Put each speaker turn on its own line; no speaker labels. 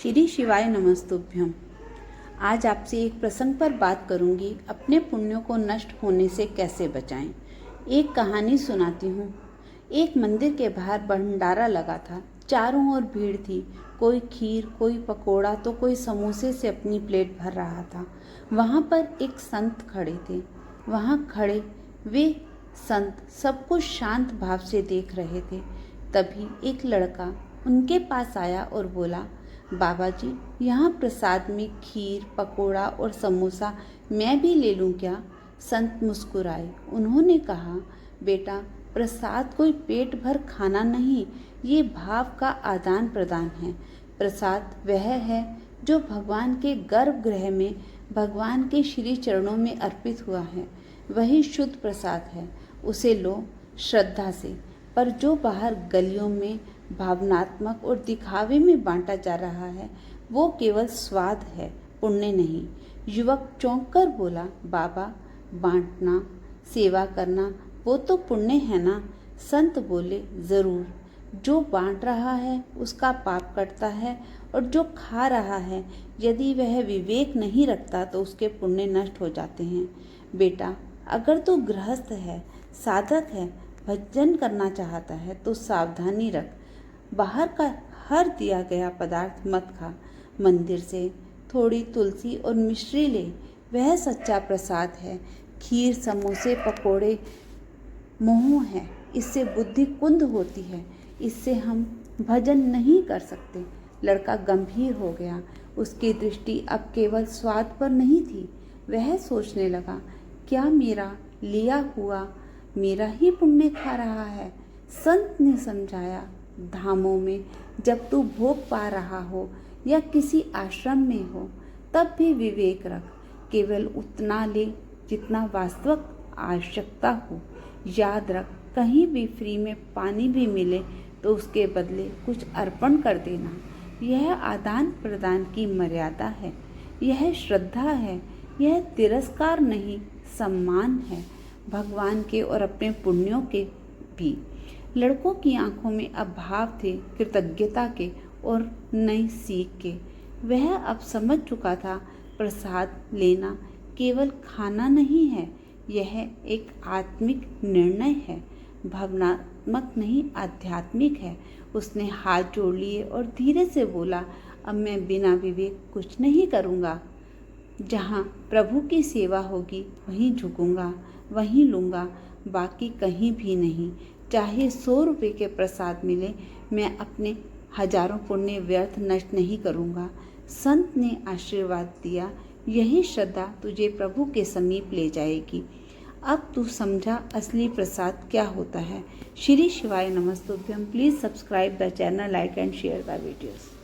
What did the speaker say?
श्री शिवाय नमस्तुभ्यम। आज आपसे एक प्रसंग पर बात करूंगी, अपने पुण्यों को नष्ट होने से कैसे बचाएं। एक कहानी सुनाती हूँ। एक मंदिर के बाहर भंडारा लगा था। चारों ओर भीड़ थी। कोई खीर, कोई पकोड़ा तो कोई समोसे से अपनी प्लेट भर रहा था। वहाँ पर एक संत खड़े थे। वहाँ खड़े वे संत सब कुछ शांत भाव से देख रहे थे। तभी एक लड़का उनके पास आया और बोला, बाबा जी, यहाँ प्रसाद में खीर, पकोड़ा और समोसा मैं भी ले लूँ क्या? संत मुस्कुराए। उन्होंने कहा, बेटा, प्रसाद कोई पेट भर खाना नहीं, ये भाव का आदान प्रदान है। प्रसाद वह है जो भगवान के गर्भगृह में भगवान के श्री चरणों में अर्पित हुआ है। वही शुद्ध प्रसाद है। उसे लो श्रद्धा से। पर जो बाहर गलियों में भावनात्मक और दिखावे में बांटा जा रहा है, वो केवल स्वाद है, पुण्य नहीं। युवक चौंक कर बोला, बाबा, बांटना, सेवा करना, वो तो पुण्य है ना? संत बोले, जरूर। जो बांट रहा है उसका पाप कटता है, और जो खा रहा है, यदि वह विवेक नहीं रखता तो उसके पुण्य नष्ट हो जाते हैं। बेटा, अगर तू गृहस्थ है, साधक है, भजन करना चाहता है तो सावधानी रख। बाहर का हर दिया गया पदार्थ मत खा। मंदिर से थोड़ी तुलसी और मिश्री ले, वह सच्चा प्रसाद है। खीर, समोसे, पकोड़े मोह है, इससे बुद्धि कुंद होती है, इससे हम भजन नहीं कर सकते। लड़का गंभीर हो गया। उसकी दृष्टि अब केवल स्वाद पर नहीं थी। वह सोचने लगा, क्या मेरा लिया हुआ मेरा ही पुण्य खा रहा है? संत ने समझाया, धामों में जब तू भोग पा रहा हो या किसी आश्रम में हो, तब भी विवेक रख। केवल उतना ले जितना वास्तविक आवश्यकता हो। याद रख, कहीं भी फ्री में पानी भी मिले तो उसके बदले कुछ अर्पण कर देना। यह आदान प्रदान की मर्यादा है। यह श्रद्धा है। यह तिरस्कार नहीं, सम्मान है, भगवान के और अपने पुण्यों के भी। लड़कों की आंखों में अब भाव थे कृतज्ञता के और नई सीख के। वह अब समझ चुका था, प्रसाद लेना केवल खाना नहीं है, यह एक आत्मिक निर्णय है, भावनात्मक नहीं, आध्यात्मिक है। उसने हाथ जोड़ लिए और धीरे से बोला, अब मैं बिना विवेक कुछ नहीं करूँगा। जहाँ प्रभु की सेवा होगी वहीं झुकूंगा, वहीं लूँगा, बाकी कहीं भी नहीं। चाहे 100 रुपये के प्रसाद मिले, मैं अपने हजारों पुण्य व्यर्थ नष्ट नहीं करूँगा। संत ने आशीर्वाद दिया, यही श्रद्धा तुझे प्रभु के समीप ले जाएगी। अब तू समझा असली प्रसाद क्या होता है। श्री शिवाय नमस्तुभ्यम। Please subscribe the channel, like and share the videos.